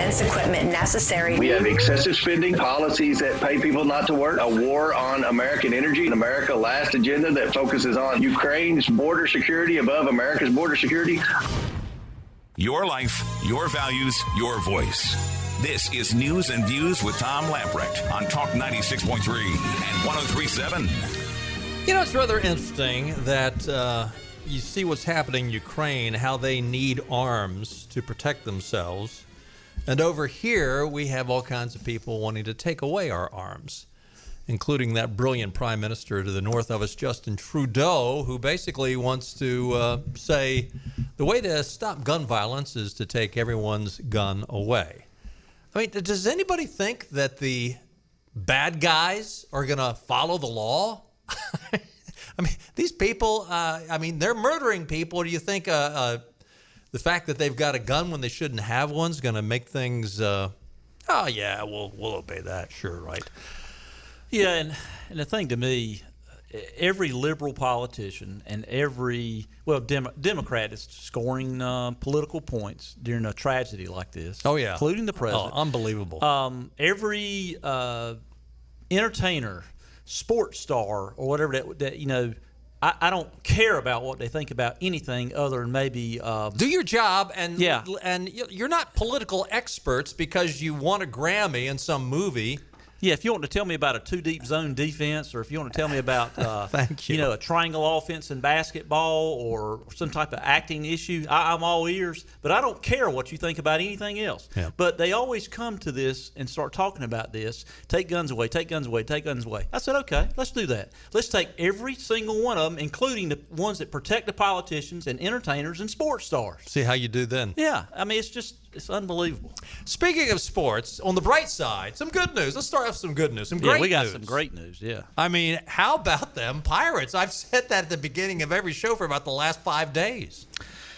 defense equipment necessary. We have excessive spending, policies that pay people not to work, a war on American energy, an America Last agenda that focuses on Ukraine's border security above America's border security. Your life, your values, your voice. This is News and Views with Tom Lamprecht on Talk 96.3 and 103.7. You know, it's rather interesting that you see what's happening in Ukraine, how they need arms to protect themselves. And over here, we have all kinds of people wanting to take away our arms, including that brilliant prime minister to the north of us, Justin Trudeau, who basically wants to say the way to stop gun violence is to take everyone's gun away. I mean, does anybody think that the bad guys are going to follow the law? I mean, these people, they're murdering people. Do you think the fact that they've got a gun when they shouldn't have one is going to make things, we'll obey that. Sure, right. Yeah, and the thing to me, every liberal politician and every Democrat is scoring political points during a tragedy like this. Oh yeah, including the president. Oh, unbelievable. Every entertainer, sports star, or whatever that you know, I don't care about what they think about anything other than maybe do your job and you're not political experts because you won a Grammy in some movie. Yeah, if you want to tell me about a two-deep zone defense, or if you want to tell me about, Thank you. A triangle offense in basketball, or some type of acting issue, I'm all ears. But I don't care what you think about anything else. Yeah. But they always come to this and start talking about this. Take guns away, take guns away, take guns away. I said, okay, let's do that. Let's take every single one of them, including the ones that protect the politicians and entertainers and sports stars. See how you do then. Yeah, I mean, it's unbelievable. Speaking of sports, on the bright side, some good news. Let's start off some good news. Some great news. We got some great news, yeah. I mean, how about them Pirates? I've said that at the beginning of every show for about the last 5 days.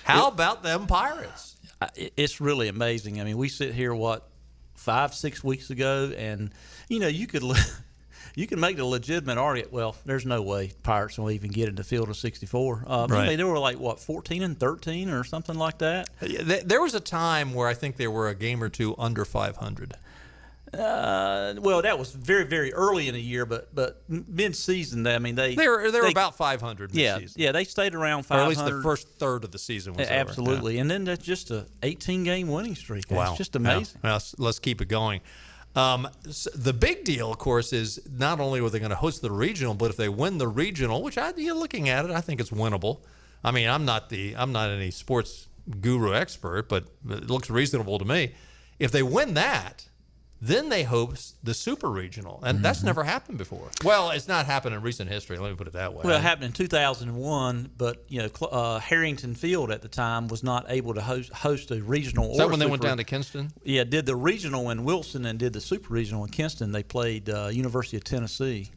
How about them Pirates? It's really amazing. I mean, we sit here, 5-6 weeks ago, and, you could make the legitimate argument, well, there's no way Pirates will even get in the field of 64. Right. They were 14-13 or something like that? There was a time where I think they were a game or two under 500. That was very, very early in the year, but mid-season, they were about 500 mid-season. Yeah, they stayed around 500. Or at least the first third of the season was absolutely. over. Yeah. And then that's just a 18-game winning streak. Wow. It's just amazing. Yeah. Well, let's keep it going. The big deal, of course, is not only are they going to host the regional, but if they win the regional, which looking at it, I think it's winnable. I mean, I'm not any sports guru expert, but it looks reasonable to me. If they win that, then they host the super regional, and that's never happened before. Well, it's not happened in recent history. Let me put it that way. Well, it happened in 2001, but Harrington Field at the time was not able to host a regional. Is that when they went down to Kinston? Yeah, did the regional in Wilson and did the super regional in Kinston. They played University of Tennessee.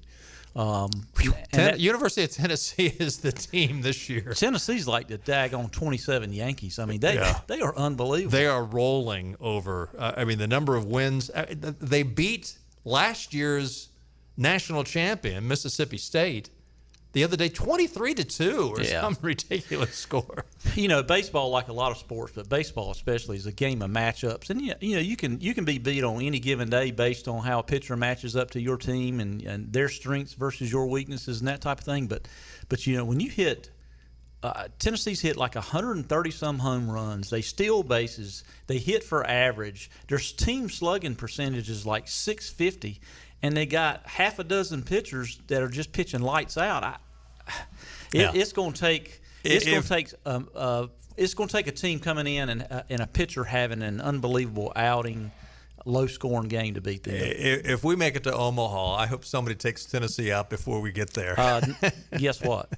University of Tennessee is the team this year. Tennessee's like the daggone 27 Yankees. I mean, they are unbelievable. They are rolling over. The number of wins. They beat last year's national champion, Mississippi State, the other day, 23-2 or some ridiculous score. Baseball, like a lot of sports, but baseball especially, is a game of matchups, and you can be beat on any given day based on how a pitcher matches up to your team and their strengths versus your weaknesses and that type of thing. But when you hit, Tennessee's hit 130 some home runs. They steal bases. They hit for average. Their team slugging percentage is like .650. And they got half a dozen pitchers that are just pitching lights out. It's going to take a team coming in and a pitcher having an unbelievable outing, low-scoring game to beat them. If we make it to Omaha, I hope somebody takes Tennessee out before we get there. Guess what?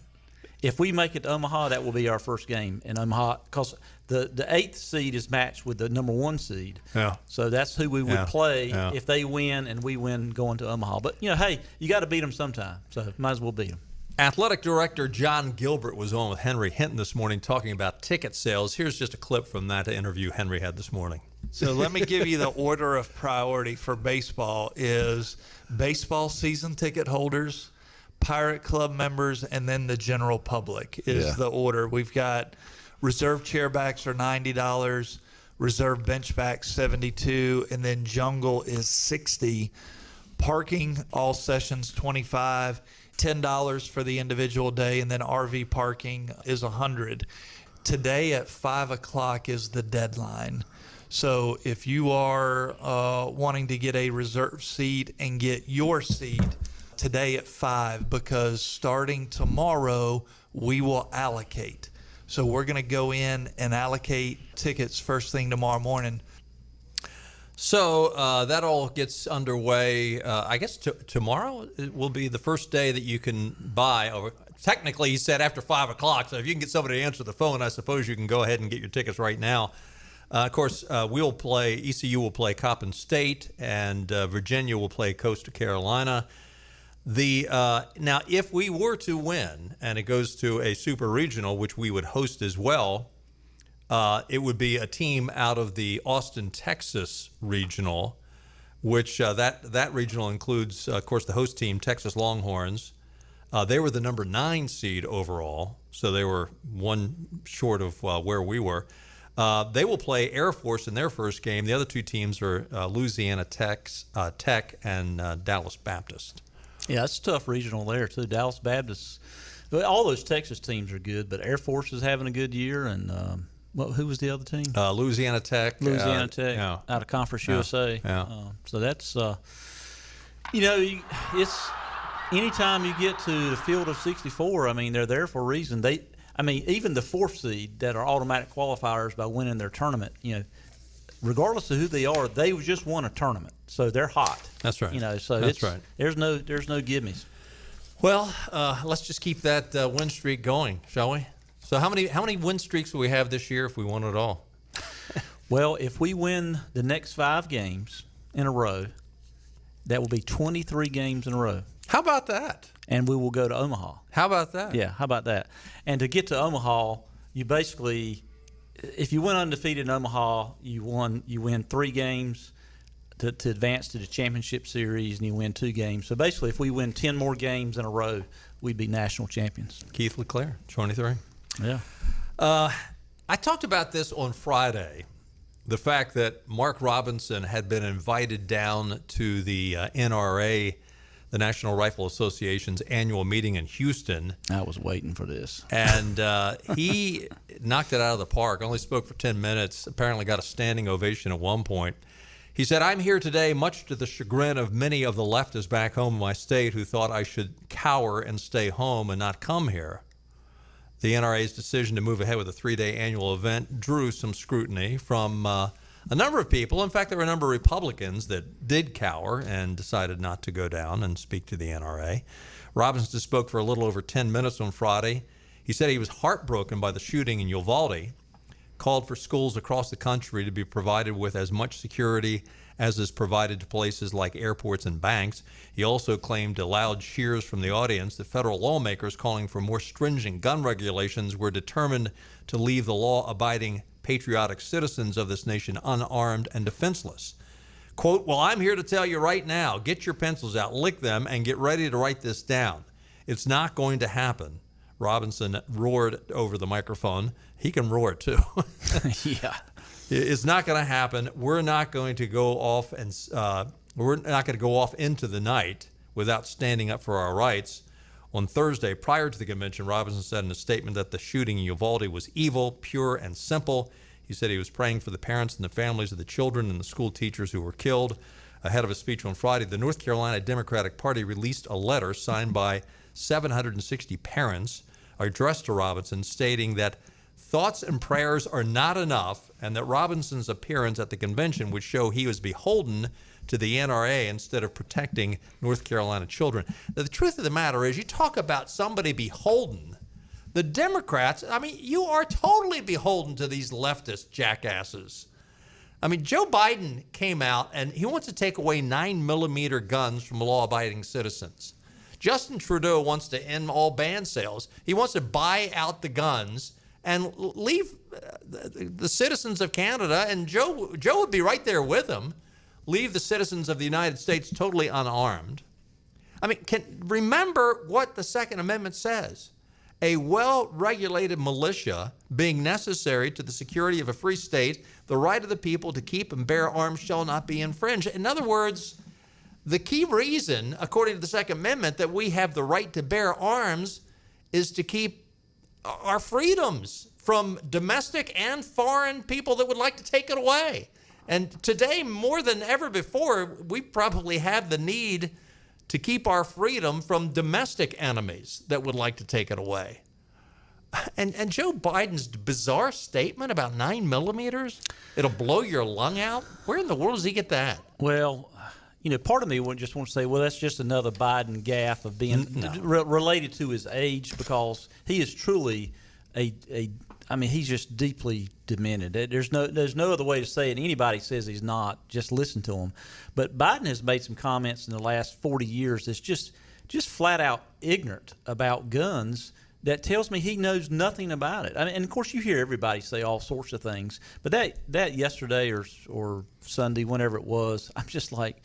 If we make it to Omaha, that will be our first game in Omaha, because the 8th seed is matched with the number 1 seed. Yeah. So that's who we would play if they win and we win going to Omaha. But, hey, you got to beat them sometime, so might as well beat them. Athletic Director John Gilbert was on with Henry Hinton this morning talking about ticket sales. Here's just a clip from that interview Henry had this morning. So let me give you the order of priority for baseball is baseball season ticket holders, Pirate Club members, and then the general public is the order. We've got reserve chairbacks are $90, reserve benchback 72, and then jungle is 60. Parking, all sessions $25, $10 for the individual day, and then RV parking is $100. Today at 5 o'clock is the deadline. So if you are wanting to get a reserve seat and get your seat today at 5, because starting tomorrow we will allocate. So we're going to go in and allocate tickets first thing tomorrow morning. So that all gets underway. I guess tomorrow will be the first day that you can buy. Or technically, he said after 5 o'clock. So if you can get somebody to answer the phone, I suppose you can go ahead and get your tickets right now. Of course, ECU will play Coppin State, and Virginia will play Coastal Carolina. Now, if we were to win and it goes to a super regional, which we would host as well, it would be a team out of the Austin, Texas regional, which that regional includes, of course, the host team, Texas Longhorns. They were the number 9 seed overall, so they were one short of where we were. They will play Air Force in their first game. The other two teams are Louisiana Tech and Dallas Baptist. Yeah, it's a tough regional there, too. Dallas Baptist, all those Texas teams are good, but Air Force is having a good year. And who was the other team? Louisiana Tech. Out of Conference USA. Yeah. So that's, it's anytime you get to the field of 64, I mean, they're there for a reason. Even the 4th seed that are automatic qualifiers by winning their tournament, regardless of who they are, they just won a tournament, so they're hot. That's right. So that's right. There's no gimmies. Well, let's just keep that win streak going, shall we? So how many win streaks will we have this year if we won it all? Well, if we win the next 5 games in a row, that will be 23 games in a row. How about that? And we will go to Omaha. How about that? Yeah, how about that? And to get to Omaha, you basically, if you went undefeated in Omaha, you win 3 games to advance to the championship series, and you win 2 games. So basically, if we win 10 more games in a row, we'd be national champions. Keith LeClaire, 23. Yeah. I talked about this on Friday, the fact that Mark Robinson had been invited down to the NRA, the National Rifle Association's annual meeting in Houston. I was waiting for this. And he knocked it out of the park, only spoke for 10 minutes, apparently got a standing ovation at one point. He said, "I'm here today much to the chagrin of many of the leftists back home in my state who thought I should cower and stay home and not come here." The NRA's decision to move ahead with a 3-day annual event drew some scrutiny from a number of people. In fact, there were a number of Republicans that did cower and decided not to go down and speak to the NRA. Robinson spoke for a little over 10 minutes on Friday. He said he was heartbroken by the shooting in Uvalde, called for schools across the country to be provided with as much security as is provided to places like airports and banks. He also claimed to loud cheers from the audience that federal lawmakers calling for more stringent gun regulations were determined to leave the law-abiding patriotic citizens of this nation unarmed and defenseless. Quote, "Well, I'm here to tell you right now, get your pencils out, lick them, and get ready to write this down. It's not going to happen." Robinson roared over the microphone. He can roar too. Yeah. It's not going to happen. We're not going to go off into the night without standing up for our rights. On Thursday, prior to the convention, Robinson said in a statement that the shooting in Uvalde was evil, pure, and simple. He said he was praying for the parents and the families of the children and the school teachers who were killed. Ahead of a speech on Friday, the North Carolina Democratic Party released a letter signed by 760 parents addressed to Robinson stating that thoughts and prayers are not enough and that Robinson's appearance at the convention would show he was beholden to the NRA instead of protecting North Carolina children. Now, the truth of the matter is, you talk about somebody beholden. The Democrats, you are totally beholden to these leftist jackasses. Joe Biden came out and he wants to take away 9mm guns from law-abiding citizens. Justin Trudeau wants to end all ban sales. He wants to buy out the guns and leave the citizens of Canada, and Joe would be right there with him, leave the citizens of the United States totally unarmed. Remember what the Second Amendment says. a well-regulated militia being necessary to the security of a free state, the right of the people to keep and bear arms shall not be infringed. In other words, the key reason, according to the Second Amendment, that we have the right to bear arms is to keep our freedoms from domestic and foreign people that would like to take it away. And today, more than ever before, we probably have the need to keep our freedom from domestic enemies that would like to take it away. And Joe Biden's bizarre statement about 9 millimeters, it'll blow your lung out. Where in the world does he get that? Well, part of me would just want to say, well, that's just another Biden gaffe of being related to his age, because he is truly he's just deeply demented. There's no other way to say it. Anybody says he's not, just listen to him. But Biden has made some comments in the last 40 years that's just flat out ignorant about guns. That tells me he knows nothing about it. I mean, and of course, you hear everybody say all sorts of things. But that yesterday or Sunday, whenever it was, I'm just like,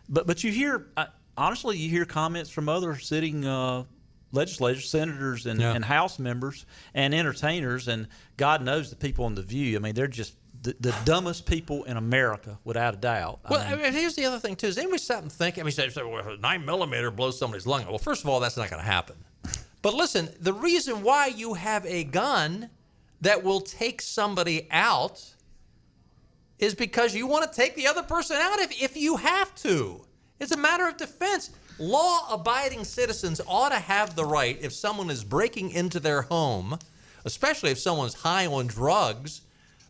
but you hear honestly, you hear comments from other sitting legislators, senators, and House members and entertainers, and God knows the people on The View. I mean, they're just the dumbest people in America, without a doubt. I mean, here's the other thing too: is anybody stop and think? I mean, say, well, 9 millimeter blows somebody's lung. Well, first of all, that's not going to happen. But listen, the reason why you have a gun that will take somebody out is because you want to take the other person out if you have to. It's a matter of defense. Law-abiding citizens ought to have the right, if someone is breaking into their home, especially if someone's high on drugs,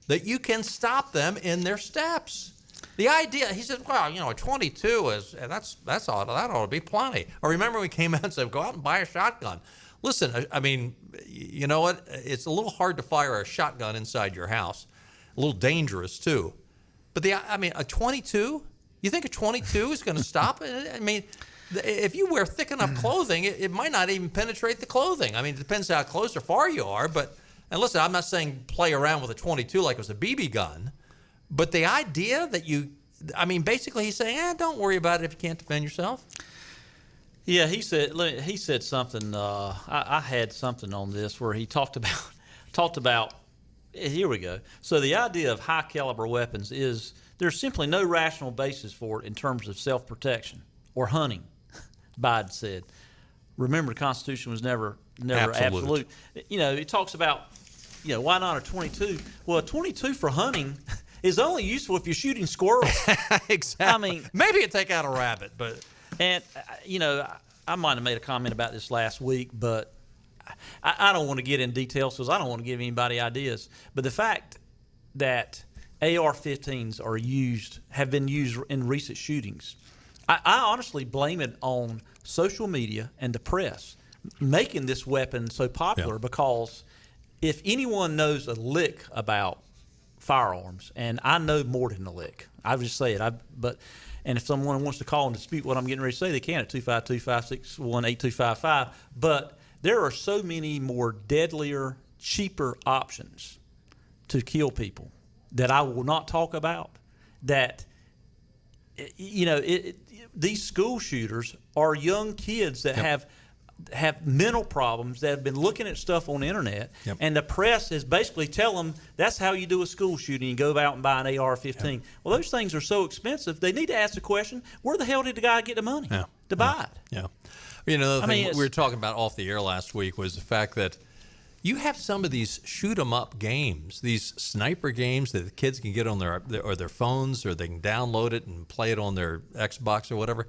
that you can stop them in their steps. The idea, he says, well, 22 is that ought to be plenty. Or remember we came out and said, go out and buy a shotgun. Listen, I mean, you know what? It's a little hard to fire a shotgun inside your house. A little dangerous too. But a 22? You think a 22 is going to stop it? I mean, if you wear thick enough clothing, it might not even penetrate the clothing. I mean, it depends how close or far you are. And listen, I'm not saying play around with a 22 like it was a BB gun. But the idea that basically he's saying, don't worry about it if you can't defend yourself. Yeah, he said something. I had something on this where he talked about. Here we go. So the idea of high caliber weapons is there's simply no rational basis for it in terms of self-protection or hunting. Biden said. Remember, the Constitution was never absolute. It talks about, why not a 22? Well, a 22 for hunting is only useful if you're shooting squirrels. Exactly. I mean, maybe it take out a rabbit, but. And, I might have made a comment about this last week, but I don't want to get in details because I don't want to give anybody ideas. But the fact that AR-15s have been used in recent shootings, I honestly blame it on social media and the press making this weapon so popular because if anyone knows a lick about firearms, and I know more than a lick, I would just say it, and if someone wants to call and dispute what I'm getting ready to say, they can at 252-561-8255. But there are so many more deadlier, cheaper options to kill people that I will not talk about. That, these school shooters are young kids that have mental problems that have been looking at stuff on the internet, and the press is basically telling them that's how you do a school shooting. You go out and buy an AR-15. Well, those things are so expensive. They need to ask the question: where the hell did the guy get the money to buy it? Yeah. The thing we were talking about off the air last week was the fact that you have some of these shoot 'em up games, these sniper games that the kids can get on their phones, or they can download it and play it on their Xbox or whatever.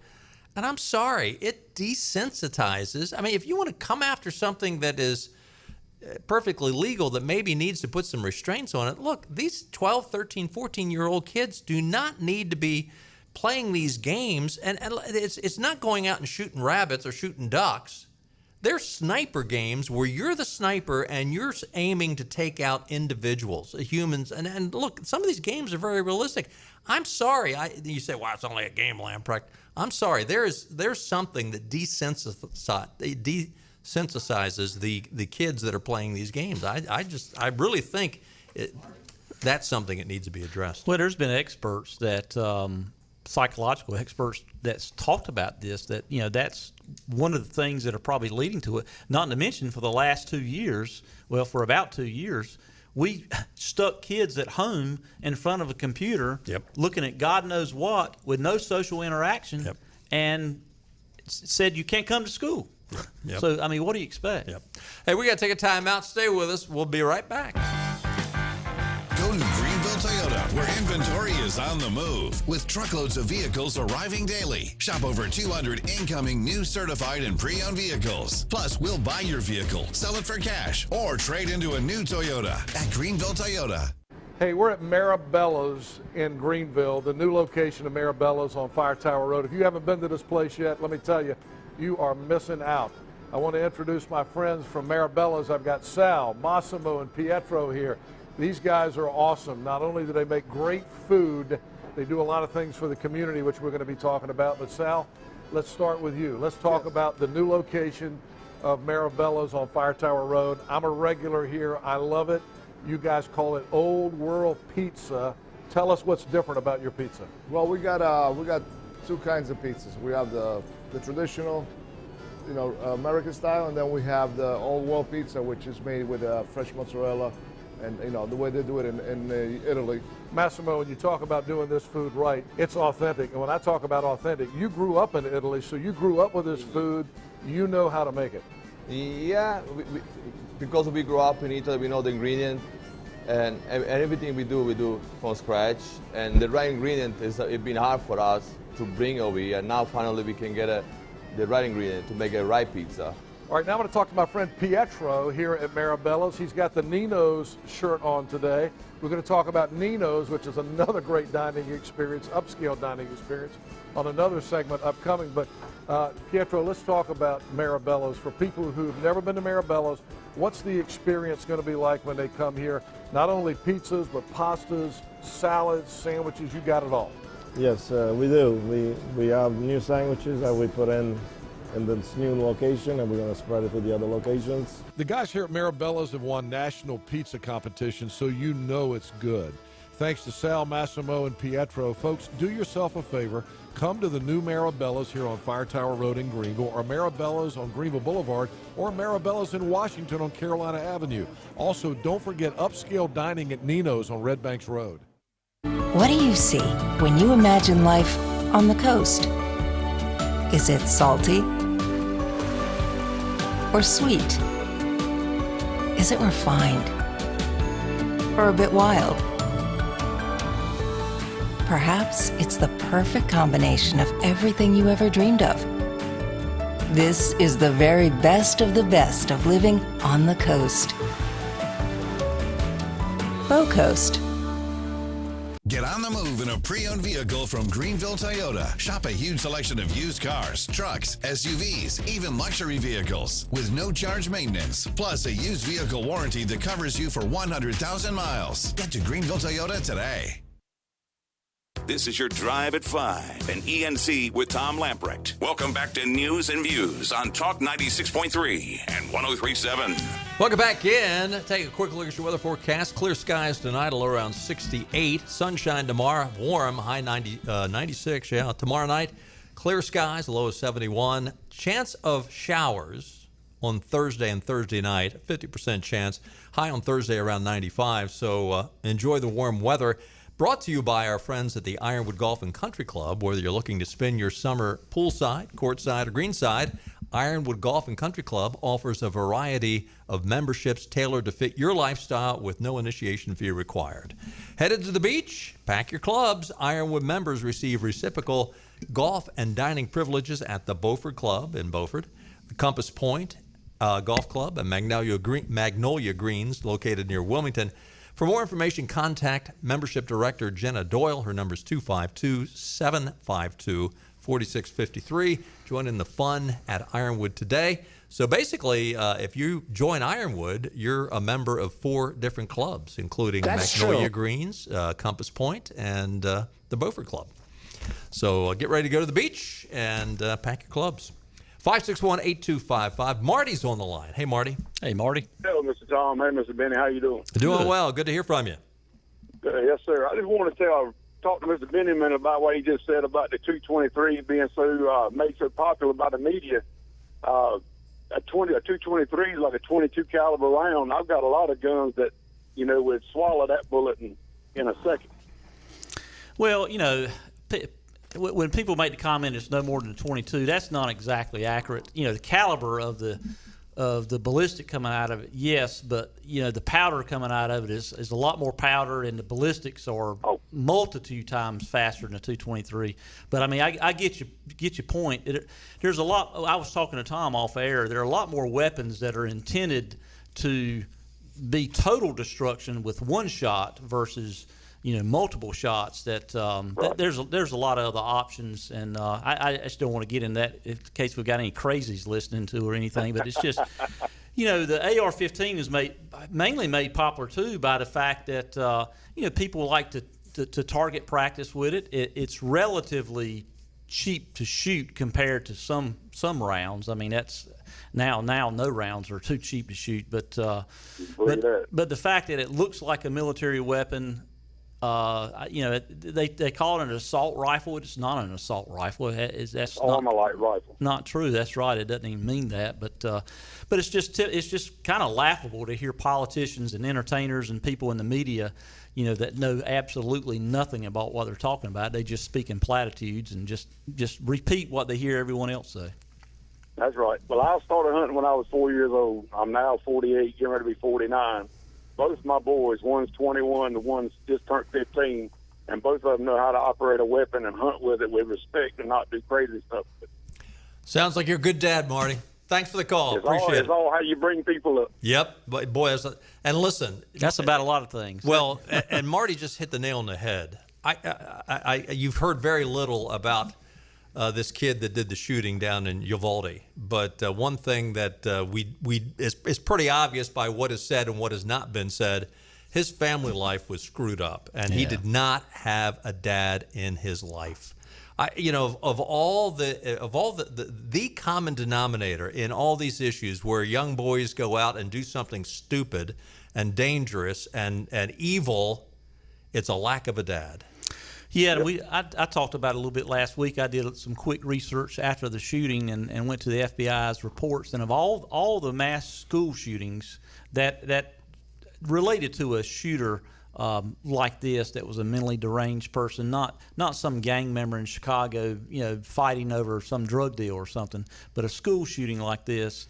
And I'm sorry, it desensitizes. I mean, if you want to come after something that is perfectly legal that maybe needs to put some restraints on it, look, these 12, 13, 14-year-old kids do not need to be playing these games. And it's not going out and shooting rabbits or shooting ducks. They're sniper games where you're the sniper and you're aiming to take out individuals, humans. And look, some of these games are very realistic. I'm sorry. You say, well, it's only a game, Lamprecht. I'm sorry. There's something that desensitizes the kids that are playing these games. I really think that's something that needs to be addressed. Well, there's been experts that psychological experts that's talked about this, that, that's one of the things that are probably leading to it. Not to mention for the last 2 years, for about 2 years, we stuck kids at home in front of a computer looking at God knows what with no social interaction and said you can't come to school. So, what do you expect? Hey, we got to take a time out. Stay with us. We'll be right back. Go to Greenville Toyota, where inventory is on the move, with truckloads of vehicles arriving daily. Shop over 200 incoming new certified and pre-owned vehicles. Plus, we'll buy your vehicle, sell it for cash, or trade into a new Toyota at Greenville Toyota. Hey, we're at Maribella's in Greenville, the new location of Maribella's on Fire Tower Road. If you haven't been to this place yet, let me tell you, you are missing out. I want to introduce my friends from Maribella's. I've got Sal, Massimo, and Pietro here. These guys are awesome. Not only do they make great food, they do a lot of things for the community, which we're going to be talking about. But Sal, let's start with you. Let's talk about the new location of Maribella's on Fire Tower Road. I'm a regular here. I love it. You guys call it Old World Pizza. Tell us what's different about your pizza. Well, we got two kinds of pizzas. We have the traditional, American style, and then we have the Old World Pizza, which is made with fresh mozzarella, and the way they do it in Italy. Massimo, when you talk about doing this food right, it's authentic. And when I talk about authentic, you grew up in Italy, so you grew up with this food. You know how to make it. Yeah, because we grew up in Italy, we know the ingredient, and everything we do from scratch. And the right ingredient it's been hard for us to bring over here. And now finally we can get the right ingredient to make a right pizza. All right, now I'm going to talk to my friend Pietro here at Maribella's. He's got the Nino's shirt on today. We're going to talk about Nino's, which is another great dining experience, upscale dining experience, on another segment upcoming. But Pietro, let's talk about Maribella's. For people who've never been to Maribella's, what's the experience going to be like when they come here? Not only pizzas, but pastas, salads, sandwiches, you got it all. Yes, we do. We have new sandwiches that we put in this new location, and we're going to spread it to the other locations. The guys here at Maribella's have won national pizza competitions, so you know it's good. Thanks to Sal, Massimo, and Pietro. Folks, do yourself a favor. Come to the new Maribella's here on Fire Tower Road in Greenville, or Maribella's on Greenville Boulevard, or Maribella's in Washington on Carolina Avenue. Also, don't forget upscale dining at Nino's on Red Banks Road. What do you see when you imagine life on the coast? Is it salty or sweet? Is it refined or a bit wild? Perhaps it's the perfect combination of everything you ever dreamed of. This is the very best of living on the coast. Bow Coast. Get on the move in a pre-owned vehicle from Greenville Toyota. Shop a huge selection of used cars, trucks, SUVs, even luxury vehicles with no charge maintenance. Plus a used vehicle warranty that covers you for 100,000 miles. Get to Greenville Toyota today. This is your Drive at 5 and ENC with Tom Lamprecht. Welcome back to News and Views on Talk 96.3 and 103.7. Welcome back in. Take a quick look at your weather forecast. Clear skies tonight, a low around 68. Sunshine tomorrow, warm, high 96. Yeah, tomorrow night, clear skies, a low of 71. Chance of showers on Thursday and Thursday night, 50% chance. High on Thursday around 95. So enjoy the warm weather. Brought to you by our friends at the Ironwood Golf and Country Club. Whether you're looking to spend your summer poolside, courtside, or greenside, Ironwood Golf and Country Club offers a variety of memberships tailored to fit your lifestyle with no initiation fee required. Headed to the beach? Pack your clubs. Ironwood members receive reciprocal golf and dining privileges at the Beaufort Club in Beaufort, the Compass Point Golf Club, and Magnolia Greens, located near Wilmington. For more information, contact Membership Director Jenna Doyle. Her number is 252-752-4653. Join in the fun at Ironwood today. So basically, if you join Ironwood, you're a member of 4 different clubs, including Magnolia Greens, Compass Point, and the Beaufort Club. So get ready to go to the beach and pack your clubs. 561-8255. Marty's on the line. Hey, Marty. Hey, Marty. Hello, Mr. Tom. Hey, Mr. Benny. How you doing? Doing well. Good to hear from you. Yes, sir. I just want to tell talk to Mr. Benjamin about what he just said about the 223 being so made so popular by the media. A 223 is like a 22 caliber round. I've got a lot of guns that, would swallow that bullet in a second. Well, when people make the comment it's no more than 22, that's not exactly accurate. The caliber of the ballistic coming out of it, yes, but the powder coming out of it is a lot more powder, and the ballistics are multitude times faster than a 223. But I mean, I get your point. There's a lot. I was talking to Tom off air. There are a lot more weapons that are intended to be total destruction with one shot versus multiple shots. That there's a lot of other options, and I just don't want to get in that in case we've got any crazies listening to or anything. But it's just, the AR-15 is mainly made popular too by the fact that people like to target practice with it. It's relatively cheap to shoot compared to some rounds. I mean, that's now no rounds are too cheap to shoot. But the fact that it looks like a military weapon. They call it an assault rifle. It's not an assault rifle. That's Armalite rifle. Not true. That's right. It doesn't even mean that. But it's just kind of laughable to hear politicians and entertainers and people in the media, that know absolutely nothing about what they're talking about. They just speak in platitudes and just repeat what they hear everyone else say. That's right. Well, I started hunting when I was 4 years old. I'm now 48, getting ready to be 49. Both of my boys, one's 21, the one's just turned 15, and both of them know how to operate a weapon and hunt with it with respect and not do crazy stuff. Sounds like you're a good dad, Marty. Thanks for the call. Appreciate it. It's all how you bring people up. Yep. But boy, and listen. That's about a lot of things. Well, and Marty just hit the nail on the head. You've heard very little about this kid that did the shooting down in Uvalde. But one thing that is pretty obvious by what is said and what has not been said, his family life was screwed up, and he did not have a dad in his life. Of all the common denominator in all these issues where young boys go out and do something stupid and dangerous and evil, it's a lack of a dad. Yeah, I talked about it a little bit last week. I did some quick research after the shooting and went to the FBI's reports. And of all the mass school shootings that related to a shooter like this, that was a mentally deranged person, not some gang member in Chicago, fighting over some drug deal or something, but a school shooting like this,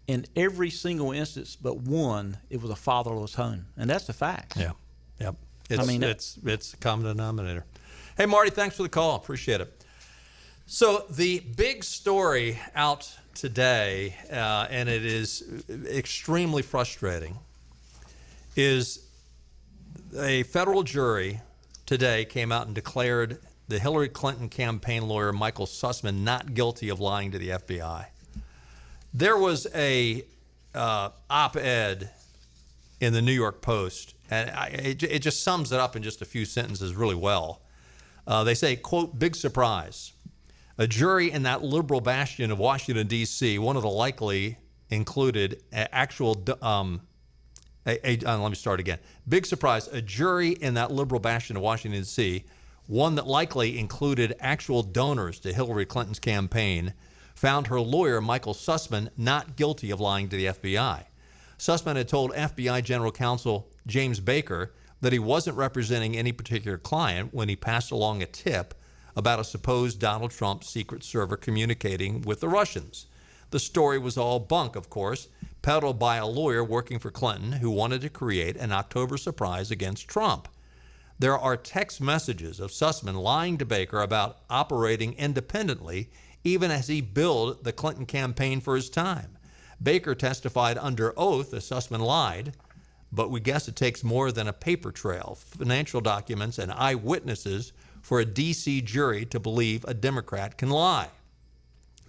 in every single instance but one, it was a fatherless home, and that's the fact. Yeah, yep. It's a common denominator. Hey, Marty, thanks for the call. Appreciate it. So the big story out today, and it is extremely frustrating, is a federal jury today came out and declared the Hillary Clinton campaign lawyer Michael Sussman not guilty of lying to the FBI. There was a op-ed in the New York Post, and it just sums it up in just a few sentences really well. They say, quote, "Big surprise. A jury in that liberal bastion of Washington, D.C., one of the likely included let me start again. Big surprise. A jury in that liberal bastion of Washington, D.C., one that likely included actual donors to Hillary Clinton's campaign, found her lawyer, Michael Sussman, not guilty of lying to the FBI. Sussman had told FBI General Counsel James Baker that he wasn't representing any particular client when he passed along a tip about a supposed Donald Trump secret server communicating with the Russians. The story was all bunk, of course, peddled by a lawyer working for Clinton who wanted to create an October surprise against Trump. There are text messages of Sussman lying to Baker about operating independently, even as he billed the Clinton campaign for his time. Baker testified under oath that Sussman lied, but we guess it takes more than a paper trail, financial documents, and eyewitnesses for a D.C. jury to believe a Democrat can lie.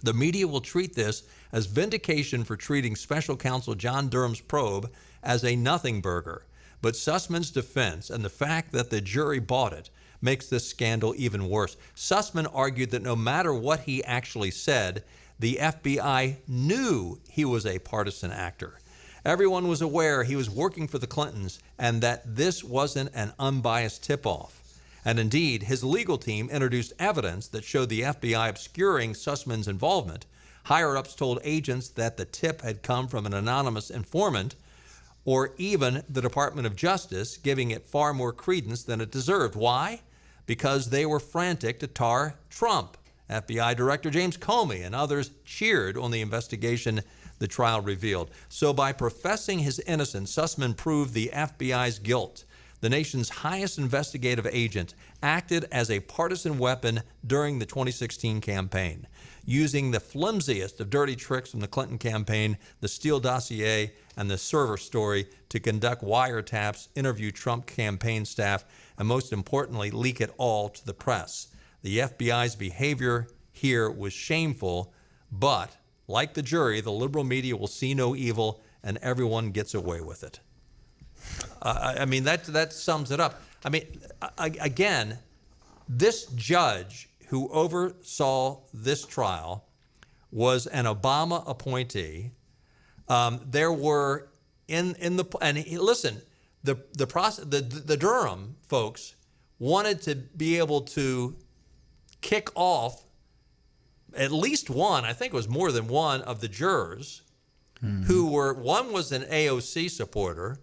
The media will treat this as vindication for treating special counsel John Durham's probe as a nothing burger. But Sussman's defense and the fact that the jury bought it makes this scandal even worse. Sussman argued that no matter what he actually said, the FBI knew he was a partisan actor. Everyone was aware he was working for the Clintons and that this wasn't an unbiased tip-off. And indeed, his legal team introduced evidence that showed the FBI obscuring Sussman's involvement. Higher-ups told agents that the tip had come from an anonymous informant, or even the Department of Justice, giving it far more credence than it deserved. Why? Because they were frantic to tar Trump. FBI Director James Comey and others cheered on the investigation the trial revealed. So by professing his innocence, Sussman proved the FBI's guilt. The nation's highest investigative agent acted as a partisan weapon during the 2016 campaign, using the flimsiest of dirty tricks from the Clinton campaign, the Steele dossier, and the server story to conduct wiretaps, interview Trump campaign staff, and most importantly, leak it all to the press. The FBI's behavior here was shameful, but like the jury, the liberal media will see no evil, and everyone gets away with it. I mean, that sums it up. I mean, again, this judge who oversaw this trial was an Obama appointee. There were listen, the Durham folks wanted to be able to kick off at least one, I think it was more than one, of the jurors who were, one was an AOC supporter,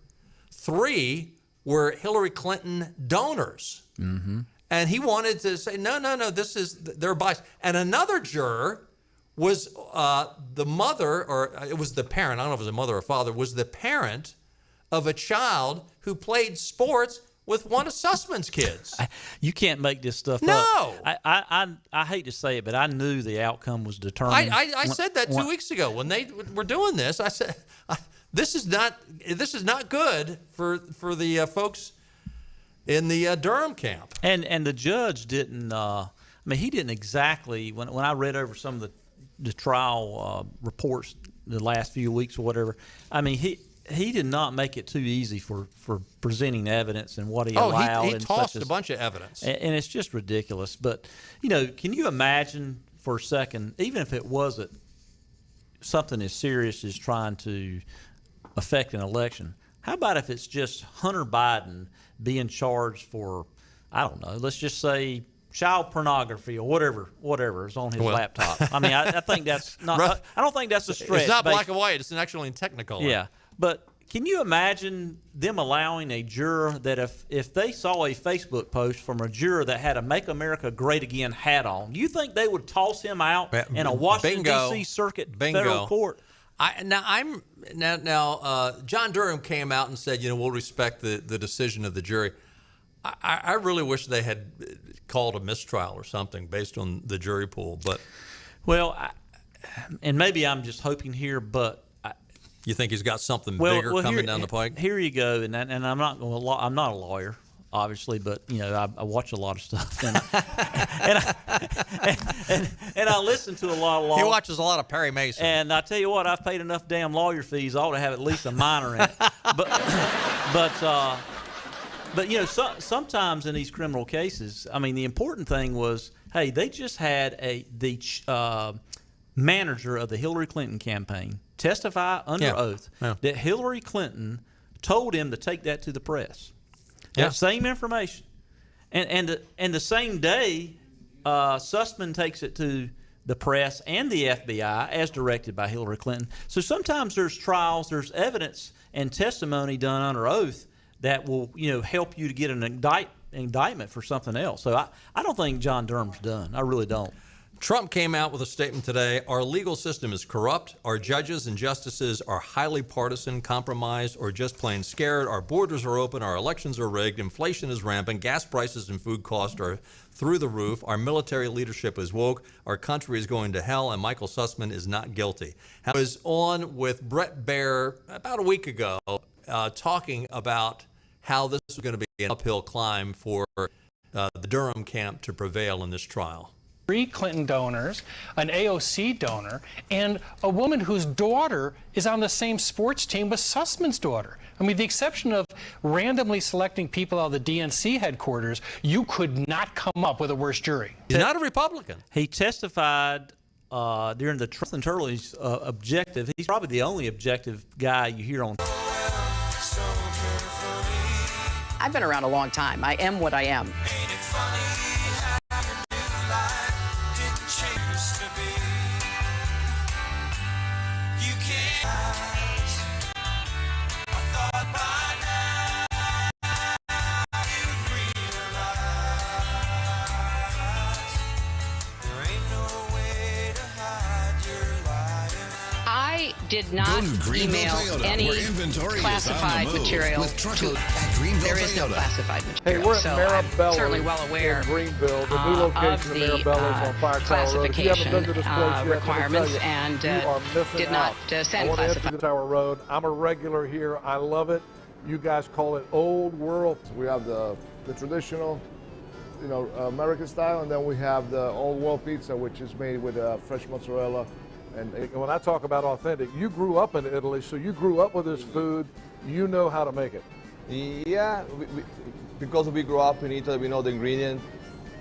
3 were Hillary Clinton donors. And he wanted to say, no, they're biased. And another juror was the mother, or it was the parent, I don't know if it was a mother or father, was the parent of a child who played sports with one of Sussman's kids. You can't make this stuff up. No. I hate to say it, but I knew the outcome was determined. I said that 2 weeks ago when they were doing this. I said, this is not good for the folks in the Durham camp. And the judge didn't. He didn't exactly. When I read over some of the trial reports the last few weeks or whatever, I mean he did not make it too easy for presenting evidence and what he allowed. He tossed a bunch of evidence. And it's just ridiculous. But, can you imagine for a second, even if it wasn't something as serious as trying to affect an election, how about if it's just Hunter Biden being charged for, I don't know, let's just say child pornography or whatever is on his laptop. I mean, I think that's not, I don't think that's a stretch. It's not black and white. It's actually in Technicolor. Yeah. But can you imagine them allowing a juror that if they saw a Facebook post from a juror that had a Make America Great Again hat on, do you think they would toss him out in a Washington, D.C. circuit federal court? John Durham came out and said, we'll respect the decision of the jury. I really wish they had called a mistrial or something based on the jury pool. But and maybe I'm just hoping here, but you think he's got something bigger coming down the pike? Here you go, and I'm not a lawyer, obviously, but I watch a lot of stuff, and I listen to a lot of law. He watches a lot of Perry Mason, and I tell you what, I've paid enough damn lawyer fees. I ought to have at least a minor in it. But sometimes in these criminal cases, I mean, the important thing was, hey, they just had the manager of the Hillary Clinton campaign testify under oath that Hillary Clinton told him to take that to the press. That same information, and the same day, Sussman takes it to the press and the FBI as directed by Hillary Clinton. So sometimes there's trials, there's evidence and testimony done under oath that will help you to get an indictment for something else. So I don't think John Durham's done. I really don't. Trump came out with a statement today. Our legal system is corrupt. Our judges and justices are highly partisan, compromised, or just plain scared. Our borders are open. Our elections are rigged. Inflation is rampant. Gas prices and food costs are through the roof. Our military leadership is woke. Our country is going to hell, and Michael Sussman is not guilty. I was on with Brett Baer about a week ago talking about how this was going to be an uphill climb for the Durham camp to prevail in this trial. 3 Clinton donors, an AOC donor, and a woman whose daughter is on the same sports team with Sussman's daughter. I mean, the exception of randomly selecting people out of the DNC headquarters, you could not come up with a worse jury. He's not a Republican. He testified during the Truth and Turley's objective. He's probably the only objective guy you hear on. I've been around a long time. I am what I am. I did not email Toyota, any where inventory classified is on the move. material With truck to. at Greenville There is no Toyota. classified material. Hey, we're at so I'm Marabella's certainly well aware in Greenville, the new location of of the Marabella's on Fire Tower Road. If you haven't been to this place yet, let me tell requirements you, and you are missing did not out. I send want to classified. enter the Tower Road. I'm a regular here. I love it. You guys call it old world. We have the traditional, American style, and then we have the old world pizza, which is made with fresh mozzarella. And when I talk about authentic, you grew up in Italy, so you grew up with this food. You know how to make it. Yeah, because we grew up in Italy, we know the ingredients,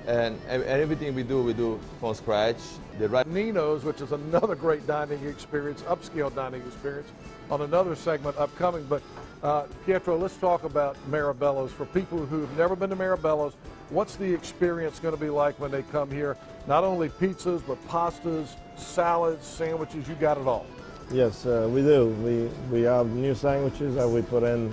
and everything we do from scratch. Nino's, which is another great dining experience, upscale dining experience, on another segment upcoming. But Pietro, let's talk about Marabella's. For people who've never been to Marabella's, what's the experience going to be like when they come here? Not only pizzas, but pastas, salads, sandwiches, you got it all. Yes, we do. We have new sandwiches that we put in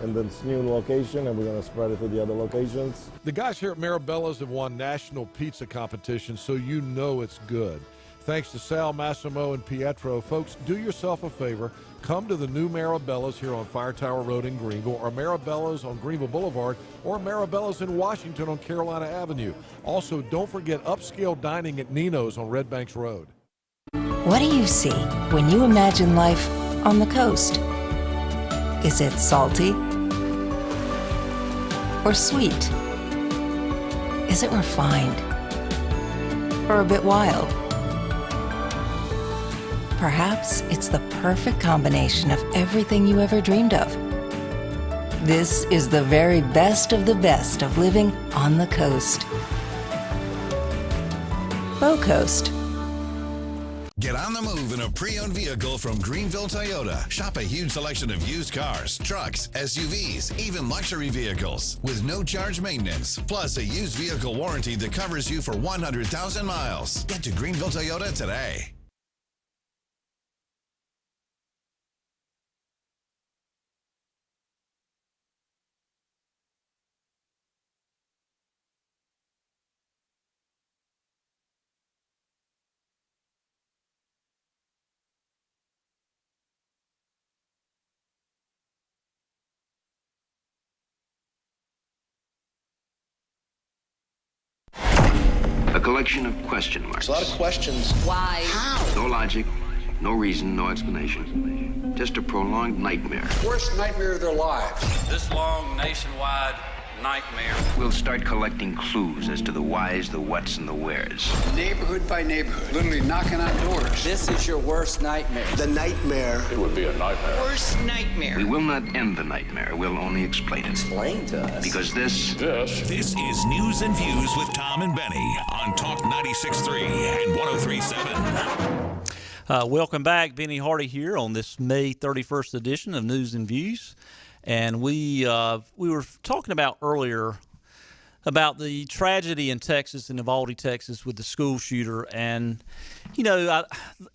this new location, and we're going to spread it to the other locations. The guys here at Marabella's have won national pizza competitions, so you know it's good. Thanks to Sal, Massimo, and Pietro. Folks, do yourself a favor. Come to the new Marabella's here on Fire Tower Road in Greenville, or Marabella's on Greenville Boulevard, or Marabella's in Washington on Carolina Avenue. Also, don't forget upscale dining at Nino's on Red Banks Road. What do you see when you imagine life on the coast? Is it salty or sweet? Is it refined or a bit wild? Perhaps it's the perfect combination of everything you ever dreamed of. This is the very best of living on the coast. Bow Coast. Get on the move in a pre-owned vehicle from Greenville Toyota. Shop a huge selection of used cars, trucks, SUVs, even luxury vehicles with no charge maintenance. Plus a used vehicle warranty that covers you for 100,000 miles. Get to Greenville Toyota today. A collection of question marks. There's a lot of questions. Why? How? No logic, no reason, no explanation. Just a prolonged nightmare. Worst nightmare of their lives. This long nationwide nightmare. We'll start collecting clues as to the whys, the whats, and the wheres. Neighborhood by neighborhood. Literally knocking on doors. This is your worst nightmare. The nightmare. It would be a nightmare. Worst nightmare. We will not end the nightmare. We'll only explain it. Explain to us. Because this is News and Views with Tom and Benny on Talk 96.3 and 103.7. Welcome back. Benny Hardy here on this May 31st edition of News and Views. And we were talking about earlier about the tragedy in Texas, in Uvalde, Texas, with the school shooter. And,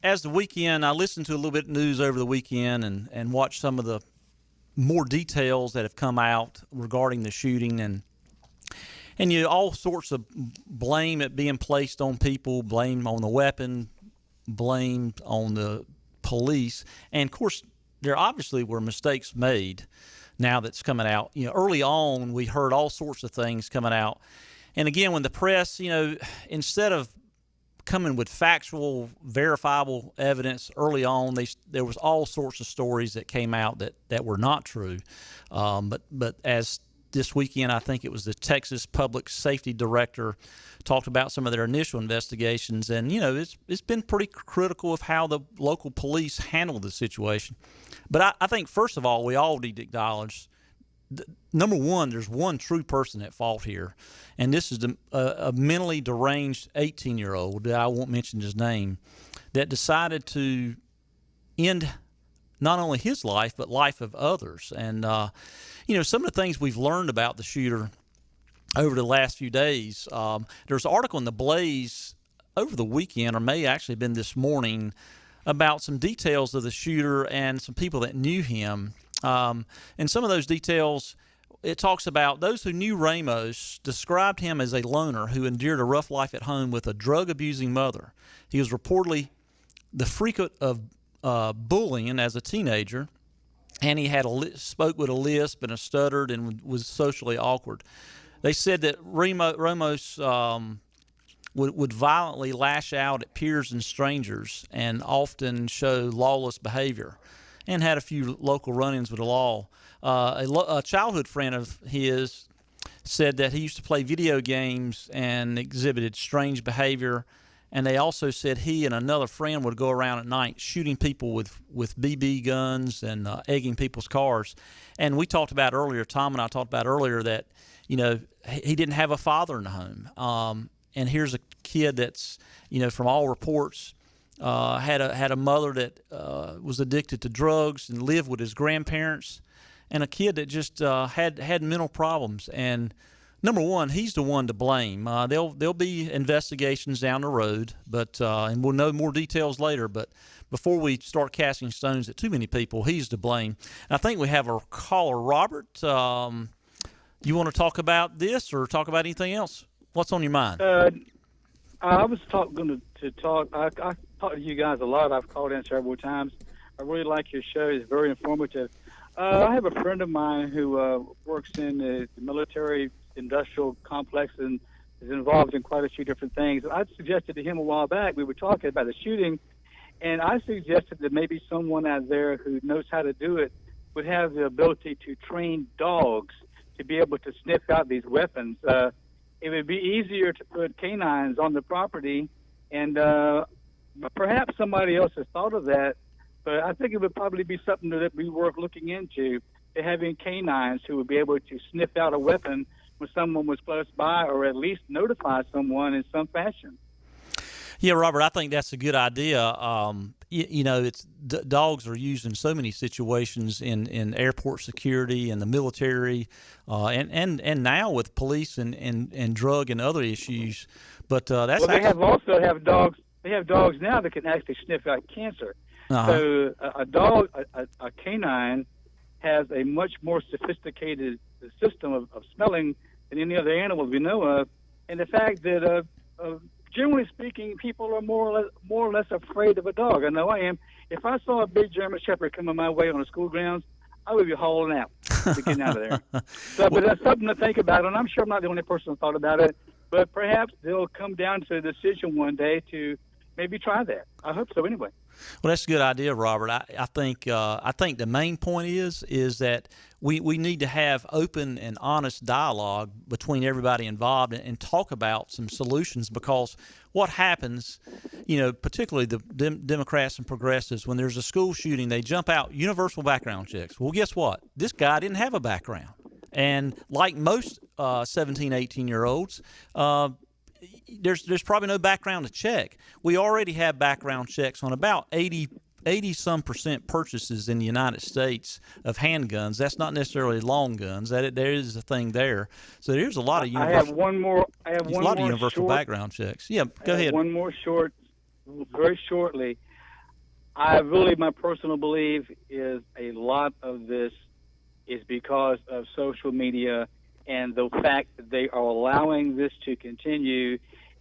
as the weekend, I listened to a little bit of news over the weekend and watched some of the more details that have come out regarding the shooting. And all sorts of blame at being placed on people, blame on the weapon, blame on the police. And, of course, there obviously were mistakes made. Now that's coming out, early on we heard all sorts of things coming out, and again when the press, instead of coming with factual, verifiable evidence early on, there was all sorts of stories that came out that were not true. But as this weekend, I think it was the Texas Public Safety Director talked about some of their initial investigations, and it's been pretty critical of how the local police handled the situation. But I think first of all, we all need to acknowledge, number one, there's one true person at fault here, and this is a mentally deranged 18-year-old, I won't mention his name, that decided to end not only his life but life of others. And some of the things we've learned about the shooter over the last few days. There's an article in The Blaze over the weekend, or may actually been this morning, about some details of the shooter and some people that knew him. And some of those details, it talks about those who knew Ramos described him as a loner who endured a rough life at home with a drug-abusing mother. He was reportedly the frequent of bullying as a teenager, and he had spoke with a lisp and stuttered and was socially awkward. They said that Ramos would violently lash out at peers and strangers and often show lawless behavior, and had a few local run-ins with the law. A childhood friend of his said that he used to play video games and exhibited strange behavior, and they also said he and another friend would go around at night shooting people with BB guns and egging people's cars. And we talked about earlier, Tom and I talked about earlier, that he didn't have a father in the home. And here's a kid that's, from all reports, had a mother that was addicted to drugs and lived with his grandparents, and a kid that just had mental problems. And number one, he's the one to blame. There'll be investigations down the road, but and we'll know more details later. But before we start casting stones at too many people, he's to blame. And I think we have a caller, Robert. You want to talk about this or talk about anything else? What's on your mind? I was going to talk. I talk to you guys a lot. I've called in several times. I really like your show. It's very informative. I have a friend of mine who works in the military industrial complex and is involved in quite a few different things. I suggested to him a while back, we were talking about the shooting, and I suggested that maybe someone out there who knows how to do it would have the ability to train dogs to be able to sniff out these weapons. It would be easier to put canines on the property, and perhaps somebody else has thought of that, but I think it would probably be something that would be worth looking into, to having canines who would be able to sniff out a weapon when someone was close by, or at least notify someone in some fashion. Yeah, Robert, I think that's a good idea. Dogs are used in so many situations in airport security and the military, and now with police and drug and other issues. But that's they have dogs. They have dogs now that can actually sniff out cancer. So a canine has a much more sophisticated system of smelling than any other animal we know of, and the fact that generally speaking, people are more or less afraid of a dog. I know I am. If I saw a big German Shepherd coming my way on the school grounds, I would be hauling out to get out of there. But that's something to think about, and I'm sure I'm not the only person who thought about it. But perhaps they'll come down to a decision one day to maybe try that. I hope so anyway. Well, that's a good idea, Robert. I think the main point is that we need to have open and honest dialogue between everybody involved and talk about some solutions, because what happens, particularly the Democrats and progressives, when there's a school shooting, they jump out universal background checks. Well, guess what? This guy didn't have a background. And like most 17, 18-year-olds, there's probably no background to check. We already have background checks on about 80-some% purchases in the United States of handguns. That's not necessarily long guns. There is a thing there. So there's a lot of universal. I have one more universal background checks. Yeah, go ahead. One more very shortly. My personal belief is a lot of this is because of social media and the fact that they are allowing this to continue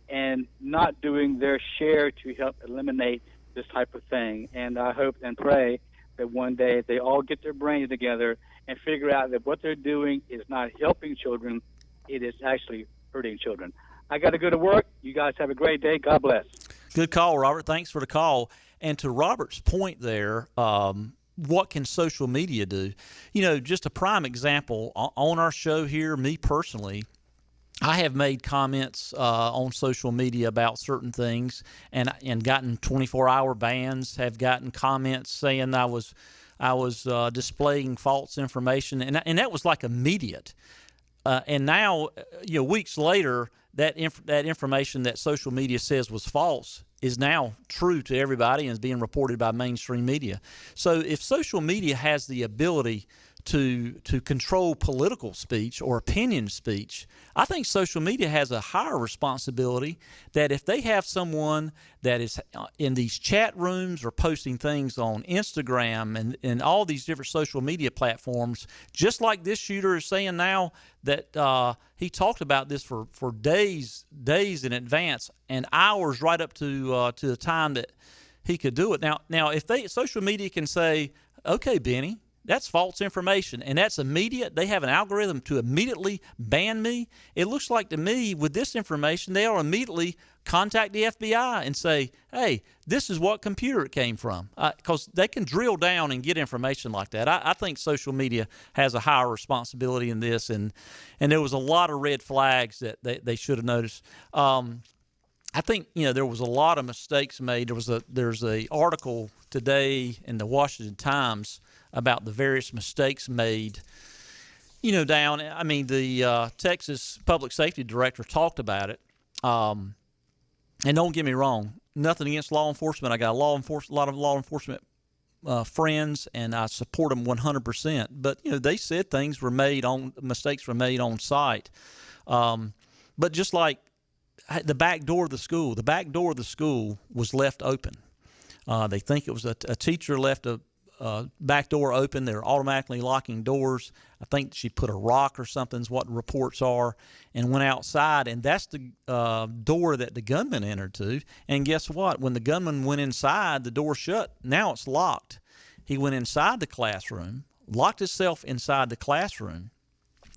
and not doing their share to help eliminate this type of thing. And I hope and pray that one day they all get their brains together and figure out that what they're doing is not helping children, it is actually hurting children. I got to go to work. You guys have a great day. God bless. Good call, Robert. Thanks for the call. And to Robert's point there, what can social media do? Just a prime example, on our show here, me personally, I have made comments on social media about certain things and gotten 24-hour bans, have gotten comments saying I was displaying false information, and that was like immediate. And now, weeks later, that information that social media says was false is now true to everybody and is being reported by mainstream media. So if social media has the ability to control political speech or opinion speech, I think social media has a higher responsibility that if they have someone that is in these chat rooms or posting things on Instagram and all these different social media platforms, just like this shooter is saying now that he talked about this for days in advance and hours right up to the time that he could do it. Now if social media can say, okay, Benny, that's false information, and that's immediate. They have an algorithm to immediately ban me. It looks like to me with this information, they will immediately contact the FBI and say, hey, this is what computer it came from, because they can drill down and get information like that. I think social media has a higher responsibility in this, and there was a lot of red flags that they should have noticed. I think there was a lot of mistakes made. There's a article today in the Washington Times about the various mistakes made. The Texas Public Safety Director talked about it. And don't get me wrong, nothing against law enforcement. I got a lot of law enforcement friends, and I support them 100%. But they said mistakes were made on site. But just like the back door of the school was left open. They think it was a teacher left a back door open. They're automatically locking doors. I think she put a rock or something is what the reports are, and went outside, and that's the door that the gunman entered to. And guess what? When the gunman went inside, the door shut. Now it's locked. He went inside the classroom, locked himself inside the classroom.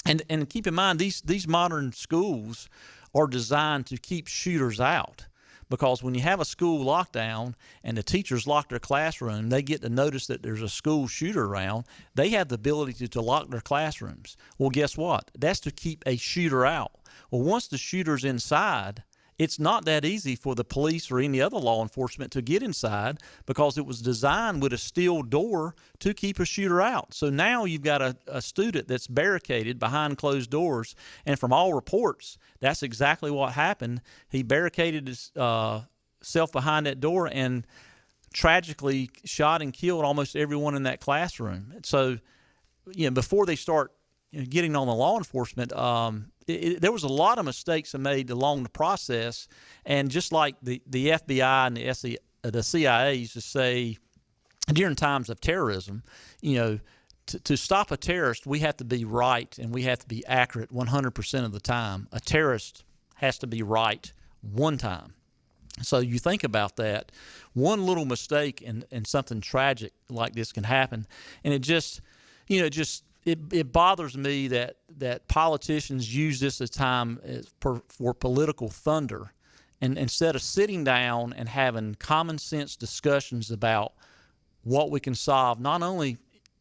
And keep in mind, these modern schools are designed to keep shooters out. Because when you have a school lockdown and the teachers lock their classroom, they get to notice that there's a school shooter around. They have the ability to lock their classrooms. Well, guess what? That's to keep a shooter out. Well, once the shooter's inside, it's not that easy for the police or any other law enforcement to get inside because it was designed with a steel door to keep a shooter out. So now you've got a student that's barricaded behind closed doors, and from all reports, that's exactly what happened. He barricaded himself behind that door and tragically shot and killed almost everyone in that classroom. So, before they start getting on the law enforcement, there was a lot of mistakes made along the process. And just like the FBI and the CIA used to say during times of terrorism, to stop a terrorist, we have to be right and we have to be accurate 100% of the time. A terrorist has to be right one time. So you think about that. One little mistake and something tragic like this can happen. And it bothers me that politicians use this as time for political thunder, and instead of sitting down and having common sense discussions about what we can solve, not only,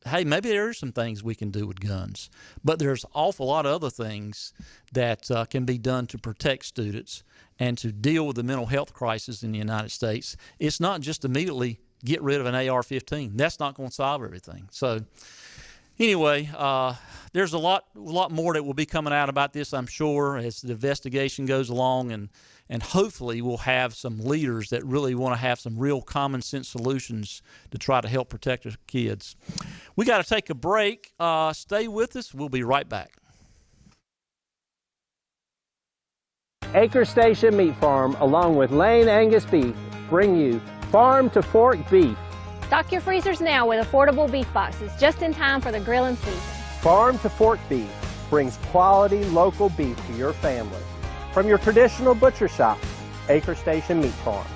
hey, maybe there are some things we can do with guns, but there's an awful lot of other things that can be done to protect students and to deal with the mental health crisis in the United States. It's not just immediately get rid of an AR-15. That's not going to solve everything. So anyway, there's a lot more that will be coming out about this, I'm sure, as the investigation goes along, and hopefully we'll have some leaders that really want to have some real common sense solutions to try to help protect our kids. We got to take a break. Stay with us. We'll be right back. Acre Station Meat Farm, along with Lane Angus Beef, bring you Farm to Fork Beef. Stock your freezers now with affordable beef boxes, just in time for the grilling season. Farm to Fork Beef brings quality local beef to your family. From your traditional butcher shop, Acre Station Meat Farm.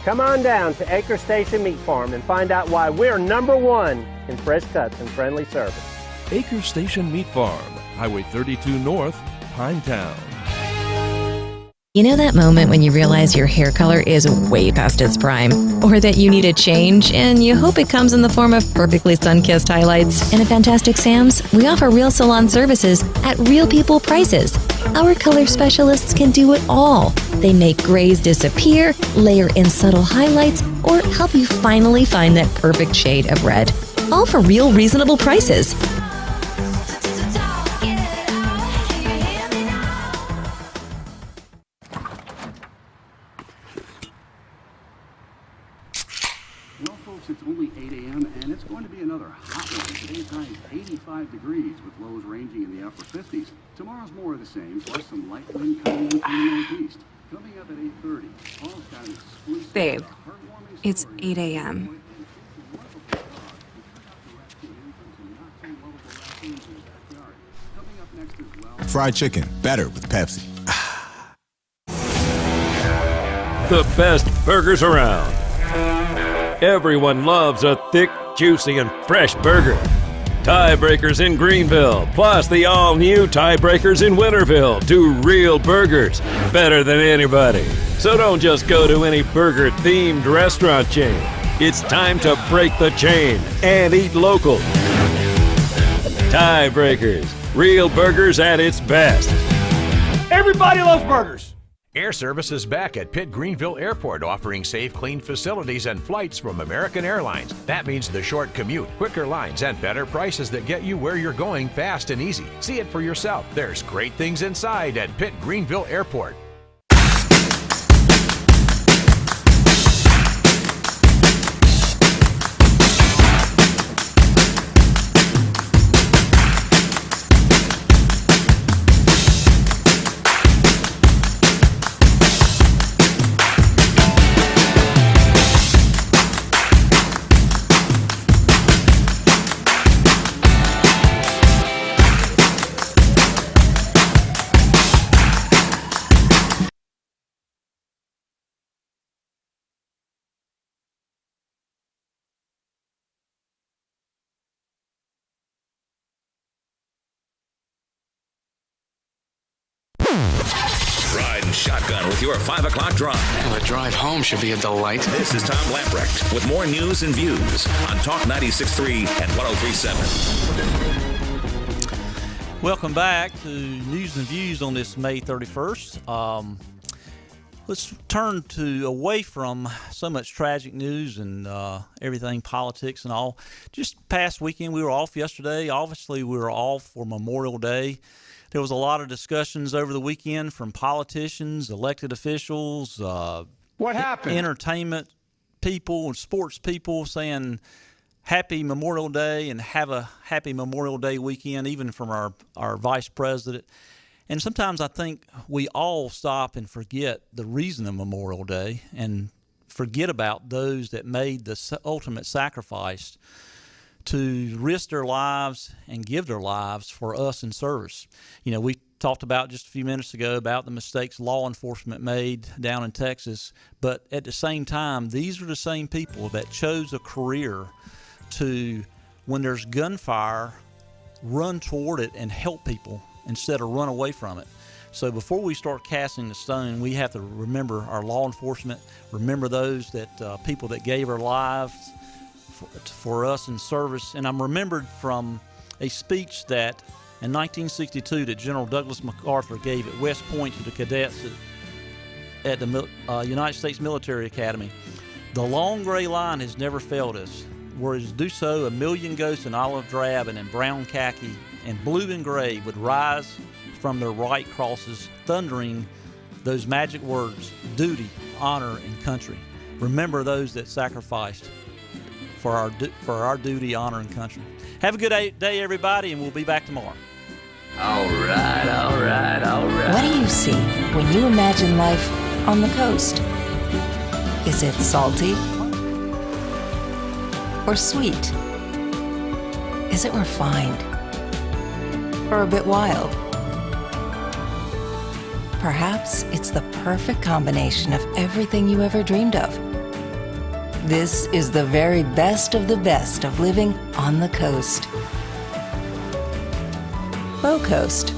Come on down to Acre Station Meat Farm and find out why we're #1 in fresh cuts and friendly service. Acre Station Meat Farm, Highway 32 North, Pinetown. You know that moment when you realize your hair color is way past its prime? Or that you need a change and you hope it comes in the form of perfectly sun-kissed highlights? And at Fantastic Sam's, we offer real salon services at real people prices. Our color specialists can do it all. They make grays disappear, layer in subtle highlights, or help you finally find that perfect shade of red. All for real reasonable prices. Well, folks, it's only 8 a.m. and it's going to be another hot one. Today's high is 85 degrees with lows ranging in the upper 50s. Tomorrow's more of the same, plus some light wind coming in from the northeast. Coming up at 8:30, Paul's got an exclusive Babe, heartwarming it's story 8 a.m. Fried chicken, better with Pepsi. The best burgers around. Everyone loves a thick, juicy, and fresh burger. Tiebreakers in Greenville, plus the all-new Tiebreakers in Winterville. Do real burgers better than anybody. So don't just go to any burger-themed restaurant chain. It's time to break the chain and eat local. Tiebreakers, real burgers at its best. Everybody loves burgers. Air Service is back at Pitt Greenville Airport, offering safe, clean facilities and flights from American Airlines. That means the short commute, quicker lines, and better prices that get you where you're going fast and easy. See it for yourself. There's great things inside at Pitt Greenville Airport. Ride shotgun with your 5 o'clock drive. Well, the drive home should be a delight. This is Tom Lamprecht with more news and views on Talk 96.3 and 103.7. Welcome back to News and Views on this May 31st. Let's turn away from so much tragic news and everything, politics and all. Just past weekend, we were off yesterday. Obviously, we were off for Memorial Day. There was a lot of discussions over the weekend from politicians, elected officials, What happened? entertainment people and sports people saying happy Memorial Day and have a happy Memorial Day weekend, even from our vice president. And sometimes I think we all stop and forget the reason of Memorial Day and forget about those that made the ultimate sacrifice to risk their lives and give their lives for us in service. You know, we talked about just a few minutes ago about the mistakes law enforcement made down in Texas, but at the same time, these are the same people that chose a career to, when there's gunfire, run toward it and help people instead of run away from it. So before we start casting the stone, we have to remember our law enforcement, remember those that people that gave their lives for us in service. And I'm remembered from a speech that in 1962 that General Douglas MacArthur gave at West Point to the cadets at the United States Military Academy. The long gray line has never failed us. Were it to do so, a million ghosts in olive drab and in brown khaki and blue and gray would rise from their white crosses, thundering those magic words, duty, honor, and country. Remember those that sacrificed for our duty, honor, and country. Have a good day, everybody, and we'll be back tomorrow. All right. What do you see when you imagine life on the coast? Is it salty or sweet? Is it refined or a bit wild? Perhaps it's the perfect combination of everything you ever dreamed of. This is the very best of living on the coast. Bow Coast.